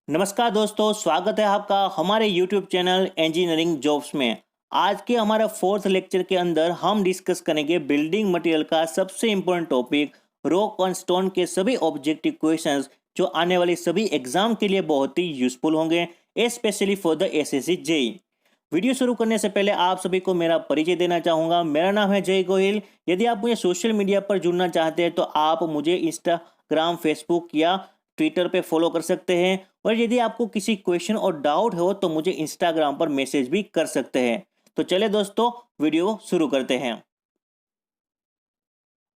नमस्कार दोस्तों, स्वागत है आपका हमारे YouTube चैनल इंजीनियरिंग जॉब्स में। आज के हमारा फोर्थ लेक्चर के अंदर हम डिस्कस करेंगे बिल्डिंग मटेरियल का सबसे इम्पोर्टेंट टॉपिक रॉक और स्टोन के सभी ऑब्जेक्टिव क्वेश्चंस जो आने वाली सभी एग्जाम के लिए बहुत ही यूजफुल होंगे, specially for the SSC JE. Video शुरू करने से पहले आप सभी को मेरा परिचय देना चाहूँगा। मेरा नाम है जय गोहिल। यदि आप मुझे सोशल मीडिया पर जुड़ना चाहते हैं तो आप मुझे इंस्टाग्राम, फेसबुक या ट्विटर पे फॉलो कर सकते हैं। और यदि आपको किसी क्वेश्चन और डाउट हो तो मुझे इंस्टाग्राम पर मैसेज भी कर सकते हैं। तो चले दोस्तों, वीडियो शुरू करते हैं।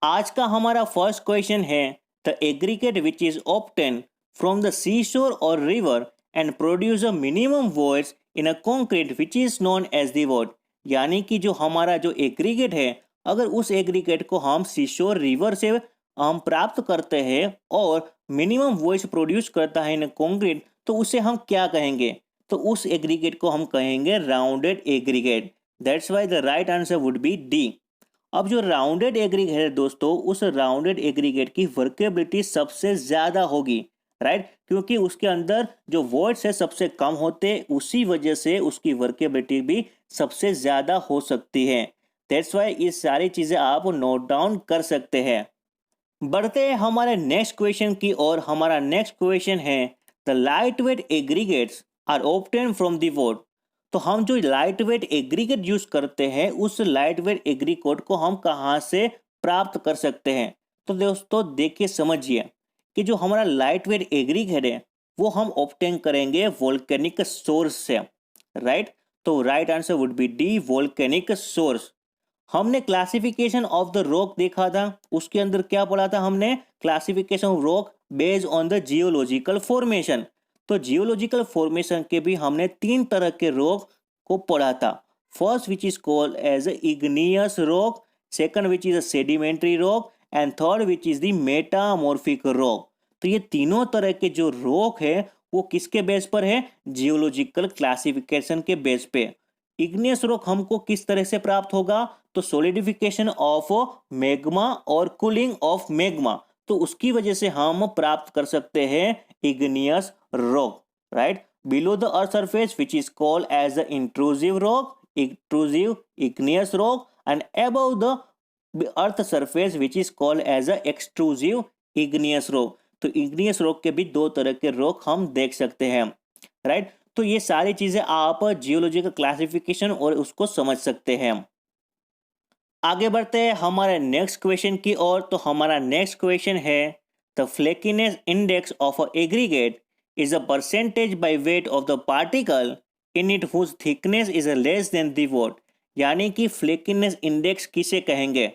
आज का हमारा फर्स्ट क्वेश्चन है the aggregate which is obtain from the sea shore और river and produce a minimum voids in a concrete which is known as the what. यानी कि जो हमारा जो एग्रीगेट है, अगर उस एग्रीगेट को हम सी शोर रिवर से हम प्राप्त करते हैं और मिनिमम वॉइस प्रोड्यूस करता है इन कंक्रीट, तो उसे हम क्या कहेंगे? तो उस एग्रीगेट को हम कहेंगे rounded aggregate. That's why the right answer would B D. अब जो राउंडेड एग्रीगेट है दोस्तों, उस राउंडेड एग्रीगेट की वर्केबिलिटी सबसे ज्यादा होगी, राइट? क्योंकि उसके अंदर जो वॉइड्स है सबसे कम होते, उसी वजह से उसकी वर्केबिलिटी भी सबसे ज्यादा हो सकती है। दैट्स वाई ये सारी चीजें आप नोट डाउन कर सकते हैं। बढ़ते हैं हमारे नेक्स्ट क्वेश्चन की ओर। हमारा नेक्स्ट क्वेश्चन है the light weight aggregates are obtain from the what. तो हम जो लाइट वेट एग्रीगेट यूज करते हैं, उस लाइट वेट एग्रीगेट को हम कहाँ से प्राप्त कर सकते हैं? तो दोस्तों देखिए, समझिए कि जो हमारा लाइट वेट एग्रीगेट है वो हम ऑब्टेन करेंगे वोल्केनिक सोर्स से, राइट? तो right answer would B D, volcanic source. हमने क्लासिफिकेशन ऑफ द रॉक देखा था, उसके अंदर क्या पढ़ा था हमने? Classification of rock based on the geological formation. तो जियोलॉजिकल फॉर्मेशन के भी हमने तीन तरह के रॉक को पढ़ा था। First which is called as igneous rock, second which is a sedimentary rock, and third which is the metamorphic rock. तो ये तीनों तरह के जो रॉक है वो किसके बेस पर है? जियोलॉजिकल क्लासिफिकेशन के बेस पे। इग्नियस रॉक हमको किस तरह से प्राप्त होगा? तो सॉलिडिफिकेशन ऑफ मैग्मा और कूलिंग ऑफ मैग्मा, तो उसकी वजह से हम प्राप्त कर सकते हैं igneous rock, right? Below the earth surface which is called as the intrusive rock, intrusive igneous rock, and above the earth surface which is called as a extrusive igneous rock. तो इग्नियस रॉक के भी दो तरह के rock हम देख सकते हैं, राइट? तो ये सारी चीजें आप जियोलॉजी का क्लासिफिकेशन और उसको समझ सकते हैं। आगे बढ़ते हैं हमारे नेक्स्ट क्वेश्चन की ओर। तो हमारा नेक्स्ट क्वेश्चन है the flakiness index of a aggregate is a percentage by weight of the particle in it whose thickness is less than the what. यानी कि फ्लेकीनेस इंडेक्स किसे कहेंगे?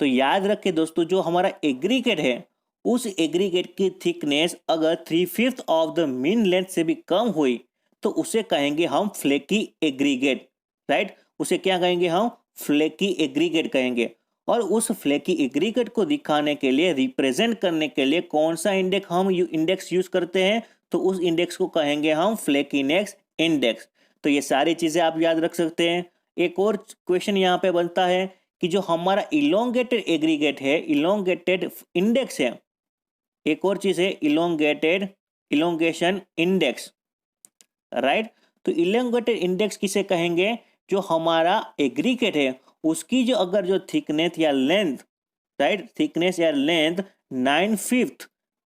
तो याद रखें दोस्तों, जो हमारा एग्रीगेट है उस एग्रीगेट की थिकनेस अगर 3/5 ऑफ द मीन लेंथ से भी कम हुई तो उसे कहेंगे हम फ्लेकी एग्रीगेट, राइट? उसे क्या कहेंगे हम? फ्लेकी एग्रीगेट कहेंगे। और उस फ्लेकी एग्रीगेट को दिखाने के लिए, रिप्रेजेंट करने के लिए कौन सा इंडेक्स हम इंडेक्स यूज करते हैं? तो उस इंडेक्स को कहेंगे हम फ्लेकीनेस इंडेक्स। तो ये सारी चीजें आप याद रख सकते हैं। एक और क्वेश्चन यहाँ पे बनता है कि जो हमारा इलोंगेटेड एग्रीगेट है, इलोंगेटेड इंडेक्स है, एक और चीज है इलोंगेटेड इलोंगेशन इंडेक्स, राइट? तो इलोंगेटेड इंडेक्स किसे कहेंगे? जो हमारा एग्रीगेट है उसकी जो अगर जो थिकनेस या लेंथ, राइट, थिकनेस या लेंथ 9/5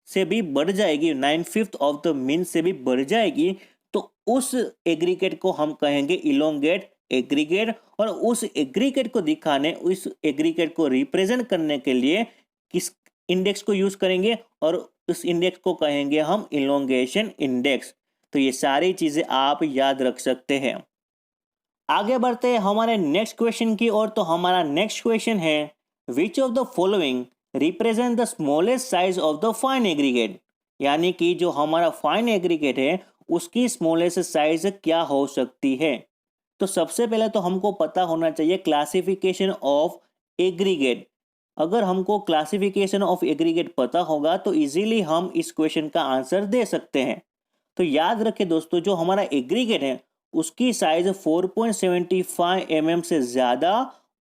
से भी बढ़ जाएगी, 9/5 ऑफ द मीन से भी बढ़ जाएगी, तो उस एग्रीगेट को हम कहेंगे इलोंगेट एग्रीगेट। और उस एग्रीगेट को दिखाने, उस एग्रीगेट को रिप्रेजेंट करने के लिए किस इंडेक्स को यूज करेंगे? और उस इंडेक्स को कहेंगे हम इलोंगेशन इंडेक्स। तो ये सारी चीजें आप याद रख सकते हैं। आगे बढ़ते हैं हमारे नेक्स्ट क्वेश्चन की ओर। तो हमारा नेक्स्ट क्वेश्चन है which of the following represent the smallest size of the fine aggregate. यानी कि जो हमारा फाइन एग्रीगेट है उसकी स्मॉलेस्ट साइज क्या हो सकती है? तो सबसे पहले तो हमको पता होना चाहिए क्लासिफिकेशन ऑफ एग्रीगेट। अगर हमको क्लासिफिकेशन ऑफ एग्रीगेट पता होगा तो इजीली हम इस क्वेश्चन का आंसर दे सकते हैं। तो याद रखें दोस्तों, जो हमारा एग्रीगेट है उसकी साइज 4.75 mm से ज्यादा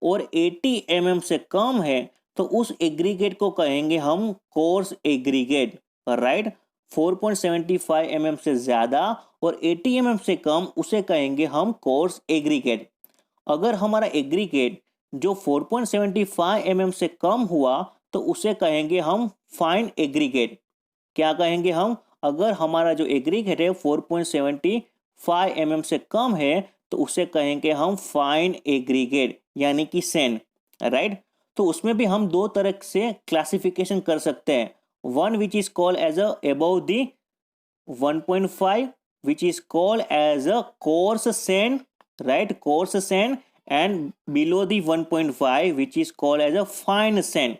और 80 mm से कम है तो उस एग्रीगेट को कहेंगे हम कोर्स एग्रीगेट, राइट? 4.75 mm से ज़्यादा और 80 mm से कम, उसे कहेंगे हम कोर्स एग्रीगेट। अगर हमारा एग्रीगेट जो 4.75 mm से कम हुआ तो उसे कहेंगे हम फाइन एग्रीगेट। क्या कहेंगे हम? अगर हमारा जो एग्रीगेट है 4.75 mm से कम है तो उसे कहेंगे हम फाइन एग्रीगेट यानी कि सैंड, राइट। तो उसमें भी हम दो तरह से क्लासिफिकेशन कर सकते हैं। One which is called as a above the 1.5 which is called as a coarse sand, right, coarse sand, and below the 1.5 which is called as a fine sand।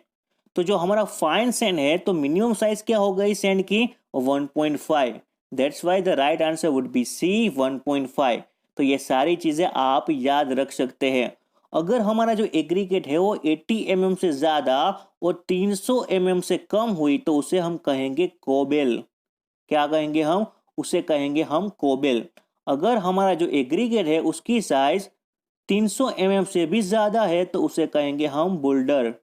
तो जो हमारा फाइन सैंड है तो minimum size क्या हो गई sand की? 1.5। That's why the right answer would be C 1.5। तो ये सारी चीजें आप याद रख सकते हैं। अगर हमारा जो एग्रीगेट है वो 80 mm से ज्यादा और 300 mm से कम हुई तो उसे हम कहेंगे कोबेल। क्या कहेंगे हम? उसे कहेंगे हम कोबेल। अगर हमारा जो एग्रीगेट है उसकी साइज 300 mm से भी ज्यादा है तो उसे कहेंगे हम बुल्डर।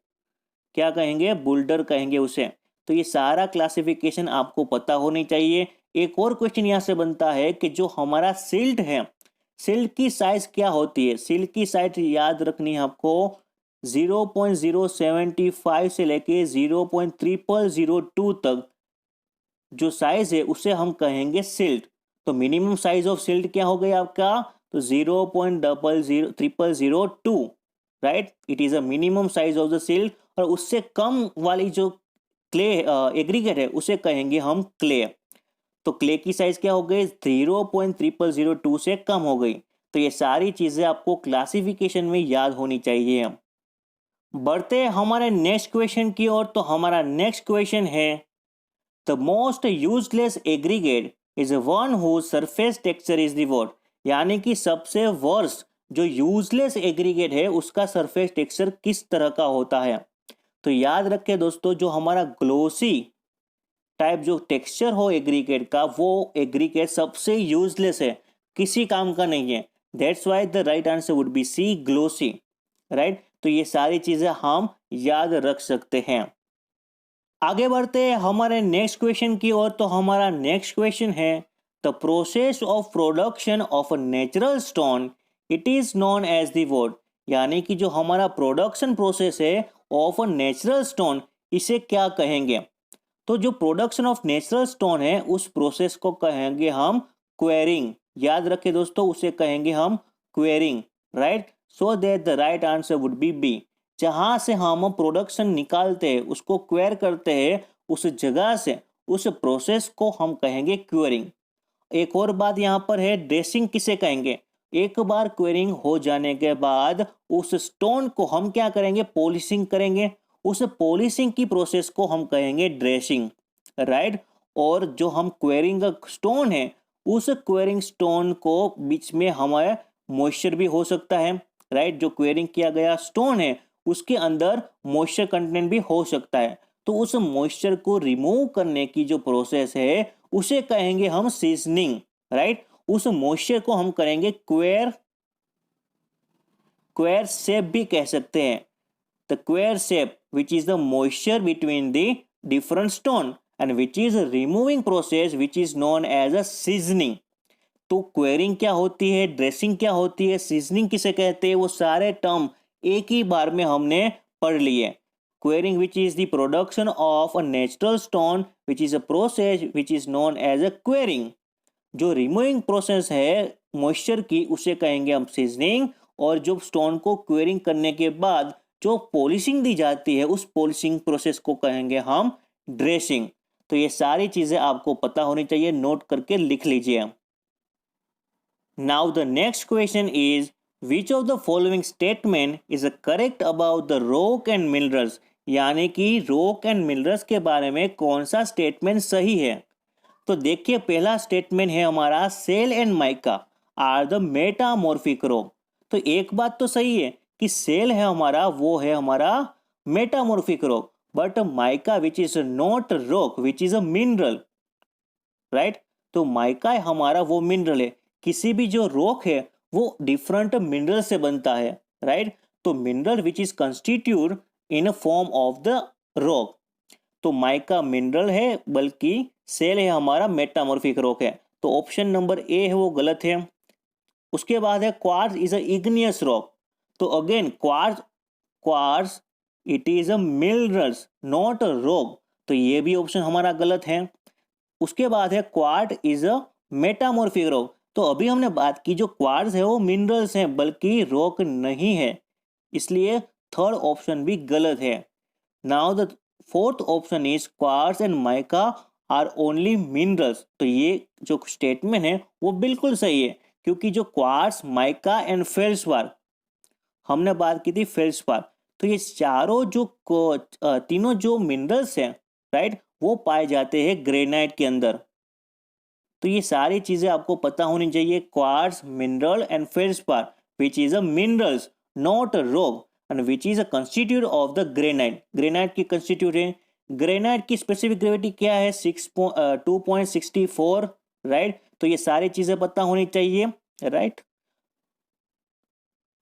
क्या कहेंगे? बुल्डर कहेंगे उसे। तो ये सारा क्लासिफिकेशन आपको पता होनी चाहिए। एक और क्वेश्चन यहाँ से बनता है कि जो हमारा सिल्ट है, सिल्ट की साइज क्या होती है? सिल्ट की साइज याद रखनी है आपको, 0.075 से लेके 0.0002 तक जो साइज है उसे हम कहेंगे सिल्ट। तो मिनिमम साइज ऑफ सिल्ट क्या हो गया आपका? तो 0.00002, right. It is a minimum size of the silt. और उससे कम वाली जो क्ले एग्रीगेट है उसे कहेंगे हम क्ले। तो क्ले की साइज क्या हो गई? 0.0002 से कम हो गई। तो ये सारी चीजें आपको क्लासिफिकेशन में याद होनी चाहिए। बढ़ते हैं हमारे नेक्स्ट क्वेश्चन की ओर। तो हमारा नेक्स्ट क्वेश्चन है, the most useless aggregate is one whose surface texture is the what? यानी कि सबसे वर्स्ट जो यूजलेस एग्रीगेट है उसका सरफेस टेक्सचर किस तरह का होता है? तो याद रखें दोस्तों, जो हमारा ग्लोसी टाइप जो टेक्सचर हो एग्रीगेट का, वो एग्रीगेट सबसे यूजलेस है, किसी काम का नहीं है। That's why the right answer would be C, glossy, right. तो ये सारी चीजें हम याद रख सकते हैं। आगे बढ़ते हैं हमारे नेक्स्ट क्वेश्चन की ओर। तो हमारा नेक्स्ट क्वेश्चन है, the process of production of a natural stone, it is known as the what? यानी कि जो हमारा प्रोडक्शन प्रोसेस है ऑफ अ नेचुरल स्टोन, इसे क्या कहेंगे? तो जो प्रोडक्शन ऑफ नेचुरल स्टोन है उस प्रोसेस को कहेंगे हम क्वेरिंग। याद रखें दोस्तों, उसे कहेंगे हम quarrying, right. So that the right answer would be B. जहां से हम प्रोडक्शन निकालते हैं उसको क्वेर करते हैं, उस जगह से उस प्रोसेस को हम कहेंगे क्वेरिंग। एक और बात यहाँ पर है, ड्रेसिंग किसे कहेंगे? एक बार क्वेरिंग हो जाने के बाद उस स्टोन को हम क्या करेंगे? पॉलिशिंग करेंगे। उस पॉलिशिंग की प्रोसेस को हम कहेंगे ड्रेसिंग, राइट। और जो हम क्वेरिंग स्टोन है उस क्वेरिंग स्टोन को बीच में हमारे मॉइस्चर भी हो सकता है, राइट। जो क्वेरिंग किया गया स्टोन है उसके अंदर मॉइस्चर कंटेंट भी हो सकता है। तो उस मॉइस्चर को रिमूव करने की जो प्रोसेस है उसे कहेंगे हम सीजनिंग, राइट। उस मॉइस्चर को हम करेंगे क्वेर, क्वेर शेप भी कह सकते हैं। The क्वेर shape which is the moisture between the different stone and which is a removing process which is known as a seasoning। तो क्वेरिंग क्या होती है, ड्रेसिंग क्या होती है, सीजनिंग किसे कहते हैं, वो सारे टर्म एक ही बार में हमने पढ़ लिए। Quarrying which is the production of a natural stone which is a process which is known as a quarrying. जो रिमूविंग प्रोसेस है मॉइस्चर की उसे कहेंगे हम सीजनिंग। और जो स्टोन को क्वेरिंग करने के बाद जो पॉलिशिंग दी जाती है उस पॉलिशिंग प्रोसेस को कहेंगे हम ड्रेसिंग। तो ये सारी चीजें आपको पता होनी चाहिए, नोट करके लिख लीजिए। Now the next question is, which of the following statement is correct about the rock and minerals? यानी कि रॉक एंड मिनरल्स के बारे में कौन सा स्टेटमेंट सही है? तो देखिए, पहला स्टेटमेंट है हमारा, cell and mica are the metamorphic rock. तो एक बात तो सही है कि सेल है हमारा, वो है हमारा metamorphic rock, but mica which is not rock which is a mineral, right. तो माइका हमारा वो मिनरल है, किसी भी जो रॉक है वो डिफरेंट मिनरल से बनता है, राइट। तो mineral which is constitute in a form of the rock. तो माइका मिनरल है बल्कि सेल है हमारा मेटामॉर्फिक रॉक है। तो ऑप्शन नंबर ए है वो गलत है। उसके बाद है quartz is a igneous rock. तो again quartz it is a minerals not a rock, तो ये भी ऑप्शन हमारा गलत है। उसके बाद है quartz is a metamorphic rock. तो अभी हमने बात की जो क्वार्ट्ज है वो मिनरल्स हैं बल्कि रॉक नहीं है, इसलिए थर्ड ऑप्शन भी गलत है। Now the fourth option is quartz and mica are only minerals. तो ये जो स्टेटमेंट है वो बिल्कुल सही है, क्योंकि जो क्वार्ट्ज माइका एंड फेल्सपार, हमने बात की थी फेल्सपार, तो ये चारों जो तीनों जो मिनरल्स हैं, राइट, वो पाए जाते हैं ग्रेनाइट के अंदर। तो ये सारी चीजें आपको पता होनी चाहिए। Quartz, mineral and felspar which is a minerals not a rock and which is a constitute of the granite. Granite की कंस्टिट्यूट है। ग्रेनाइट की स्पेसिफिक ग्रेविटी क्या है? 2.64, राइट। तो ये सारी चीजें पता होनी चाहिए, राइट।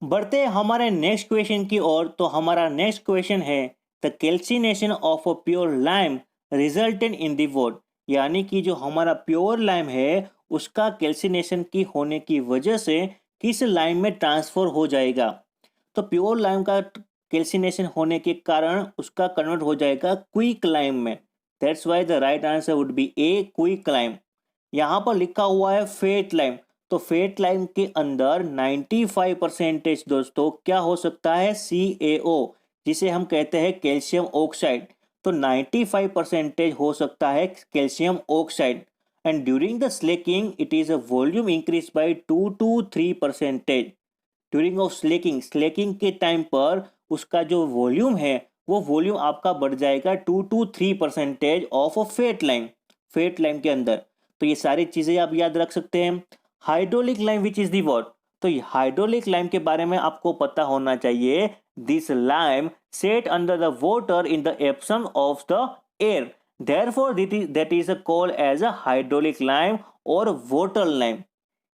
बढ़ते हमारे नेक्स्ट क्वेश्चन की ओर। तो हमारा नेक्स्ट क्वेश्चन है the calcination of a pure lime resultant in the what. यानी कि जो हमारा प्योर लाइम है उसका कैल्सिनेशन की होने की वजह से किस लाइम में ट्रांसफर हो जाएगा। तो प्योर लाइम का कैल्सिनेशन होने के कारण उसका कन्वर्ट हो जाएगा क्विक लाइम में। That's why the right answer would be A, quick lime. यहाँ पर लिखा हुआ है फेट लाइम। तो फेट लाइम के अंदर 95% दोस्तों क्या हो सकता है? CaO, जिसे हम कहते हैं कैल्शियम ऑक्साइड। तो 95% हो सकता है calcium oxide. And during the slaking it is a volume increase by 2 to 3%। During of slaking, slaking के टाइम पर उसका जो वॉल्यूम है वो वॉल्यूम आपका बढ़ जाएगा 2 to 3% of a fat lime, fat lime के अंदर। तो ये सारी चीजें आप याद रख सकते हैं। Hydraulic lime which is the what. तो हाइड्रोलिक लाइम के बारे में आपको पता होना चाहिए। This lime set under the water in the absence of the air, therefore that is called as a hydraulic lime और वाटर लाइम।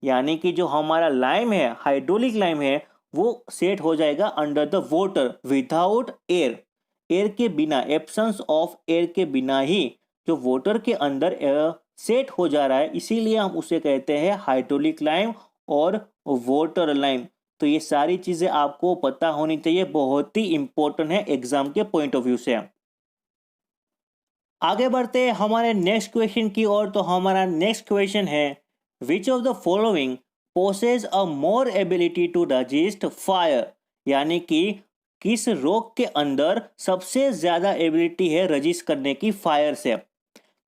यानी कि जो हमारा लाइम है, हाइड्रोलिक लाइम है, वो सेट हो जाएगा under the water without air. Air के बिना, एब्सेंस ऑफ एयर के बिना ही जो वाटर के अंदर सेट हो जा रहा है, इसीलिए हम उसे कहते हैं हाइड्रोलिक लाइम और वाटर लाइम। तो ये सारी चीजें आपको पता होनी चाहिए, बहुत ही इंपॉर्टेंट है एग्जाम के पॉइंट ऑफ व्यू से। आगे बढ़ते हैं हमारे नेक्स्ट क्वेश्चन की ओर। तो हमारा नेक्स्ट क्वेश्चन है which of the following possess a more ability to resist fire. यानी कि किस रॉक के अंदर सबसे ज्यादा एबिलिटी है रजिस्ट करने की फायर से।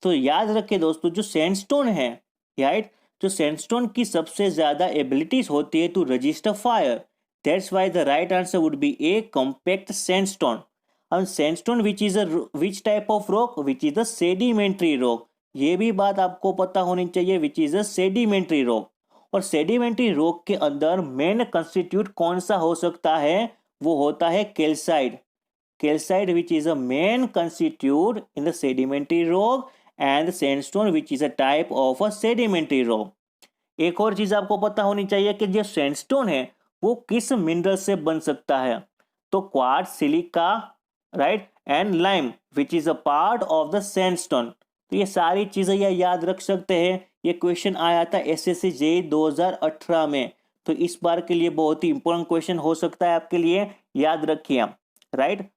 तो याद रखें दोस्तों, जो सैंडस्टोन है, राइट, जो सैंडस्टोन की सबसे ज्यादा एबिलिटीज होती है to register fire. That's why the right answer would be A, compact sandstone. और sandstone which is a which type of rock? Which is the sedimentary rock. ये भी बात आपको पता होनी चाहिए, which is a sedimentary rock. और sedimentary rock के अंदर मेन कंस्टिट्यूट कौन सा हो सकता है? वो होता है कैल्साइड। Calcite which is a main constitute in the sedimentary rock and the sandstone which is a type of a sedimentary rock। एक और चीज आपको पता होनी चाहिए कि जो सैंडस्टोन है वो किस मिनरल से बन सकता है। तो quartz, silica, right, and lime which is a part of the sandstone. तो ये सारी चीजें ये याद रख सकते हैं। ये क्वेश्चन आया था SSC JEE 2018 में। तो इस बार के लिए बहुत ही इंपॉर्टेंट क्वेश्चन हो सकता है आपके लिए, याद रखिए, राइट।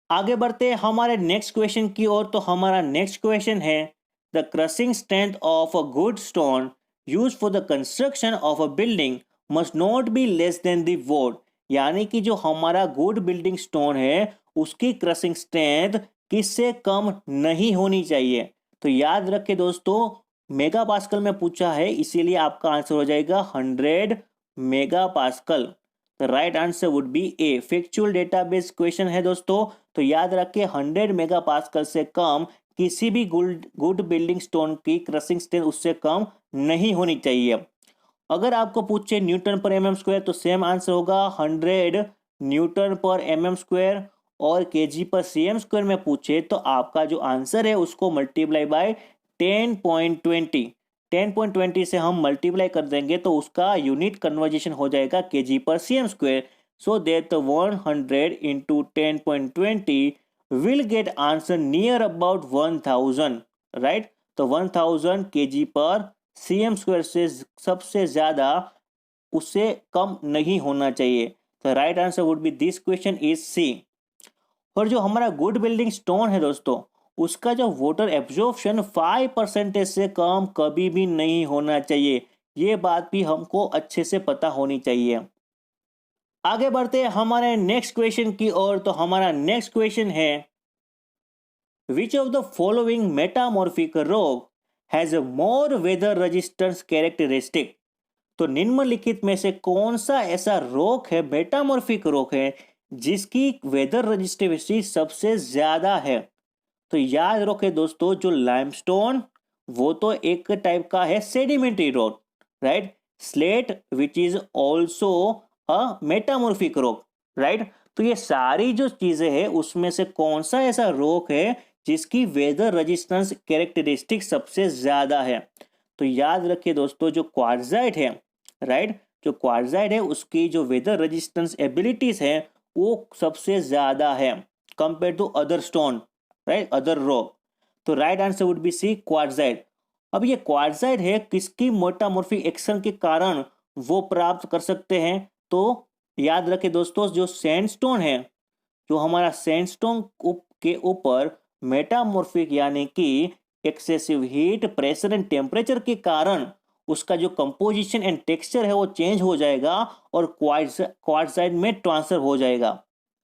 आगे बढ़ते हैं हमारे नेक्स्ट क्वेश्चन की ओर। तो हमारा नेक्स्ट क्वेश्चन है the crushing strength of a good stone use for the construction of a building must not be less than the vote. यानी कि जो हमारा गुड बिल्डिंग स्टोन है उसकी क्रशिंग स्ट्रेंथ किससे कम नहीं होनी चाहिए। तो याद रखें दोस्तों, मेगा पास्कल में पूछा है, इसीलिए आपका आंसर हो जाएगा 100 mega pascal. The right answer would be A, factual database question है दोस्तों। तो याद रखिए 100 मेगापास्कल से कम किसी भी गुड बिल्डिंग स्टोन की क्रशिंग स्ट्रेंथ उससे कम नहीं होनी चाहिए। अगर आपको पूछे न्यूटन पर एमएम स्क्वायर तो सेम आंसर होगा 100 न्यूटन पर एमएम स्क्वायर। और केजी पर सीएम स्क्वायर में पूछे तो आपका जो आंसर है उसको मल्टीप्लाई बाय 10.20, 10.20 से हम मल्टीप्लाई कर देंगे तो उसका यूनिट कन्वर्जेशन हो जाएगा केजी पर CM square. So that 100 into 10.20 will get answer near about 1000, right. तो 1000 kg पर cm स्क्वायर से सबसे ज्यादा, उससे कम नहीं होना चाहिए। तो right answer would be this question is C. और जो हमारा गुड बिल्डिंग स्टोन है दोस्तों, उसका जो वाटर एब्जॉर्प्शन 5% से कम कभी भी नहीं होना चाहिए। ये बात भी हमको अच्छे से पता होनी चाहिए। आगे बढ़ते हैं हमारे नेक्स्ट क्वेश्चन की ओर। तो हमारा नेक्स्ट क्वेश्चन है, which of the following metamorphic rock has a more weather resistance characteristic. तो निम्नलिखित में से कौन सा ऐसा रॉक है, मेटामॉर्फिक रॉक है, जिसकी वेदर रेजिस्टिविटी सबसे ज्यादा है। तो याद रखें दोस्तों, जो लाइमस्टोन वो तो एक टाइप का है sedimentary rock, right. Slate which is also a metamorphic rock, right. तो ये सारी जो चीजें हैं उसमें से कौन सा ऐसा रॉक है जिसकी वेदर रेजिस्टेंस कैरेक्टरिस्टिक सबसे ज्यादा है। तो याद रखिए दोस्तों, जो क्वार्ट्जाइट है, राइट, जो क्वार्ट्जाइट है उसकी जो वेदर रेजिस्टेंस एबिलिटीज है वो सबसे ज्यादा है compare to other stone, right, other rock. तो right answer would be C, quartzite. अब ये क्वार्ट्जाइट है किसकी मेटामॉर्फिक एक्शन के कारण वो प्राप्त कर सकते हैं। तो याद रखें दोस्तों, जो सैंडस्टोन है, जो हमारा सैंडस्टोन के ऊपर मेटामॉर्फिक यानी कि excessive heat, pressure and temperature के कारण उसका जो कंपोजिशन एंड टेक्सचर है वो चेंज हो जाएगा और क्वार्ट्जाइट में ट्रांसफर हो जाएगा,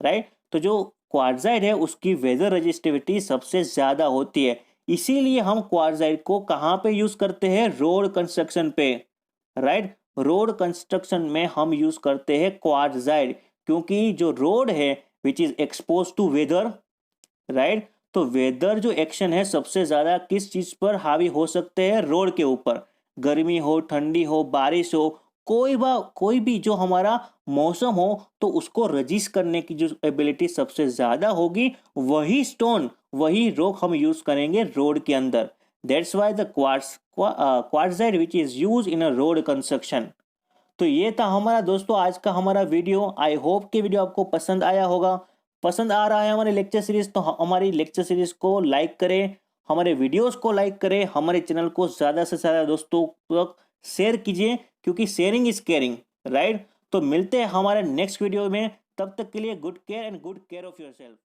राइट। तो जो क्वार्ट्जाइट है उसकी वेदर रेजिस्टिविटी सबसे ज्यादा होती है। इसीलिए हम क्वार्ट्जाइट को कहाँ पे यूज करते हैं, रोड कंस्ट्रक्शन पे, राइट। रोड कंस्ट्रक्शन में हम यूज करते हैं क्वार्ट्जाइट, क्योंकि जो रोड है which is expose to weather, right. तो वेदर जो एक्शन है सबसे ज्यादा किस चीज पर हावी हो सकते हैं, रोड के ऊपर। गर्मी हो, ठंडी हो, बारिश हो, कोई भी जो हमारा मौसम हो, तो उसको रजिस्ट करने की जो एबिलिटी सबसे ज्यादा होगी, वही स्टोन, वही रॉक हम यूज करेंगे रोड के अंदर। That's why the quartzite which is use in a road construction. तो ये था हमारा दोस्तों आज का हमारा वीडियो। आई होप कि वीडियो आपको पसंद आया होगा। पसंद आ रहा है हमारे लेक्चर सीरीज, तो हमारी लेक्चर सीरीज को लाइक करें, हमारे वीडियोस को लाइक करें, हमारे चैनल को ज़्यादा से ज़्यादा दोस्तों तक शेयर कीजिए, क्योंकि शेयरिंग इज केयरिंग, राइट। तो मिलते हैं हमारे नेक्स्ट वीडियो में, तब तक के लिए good care and good care of your self.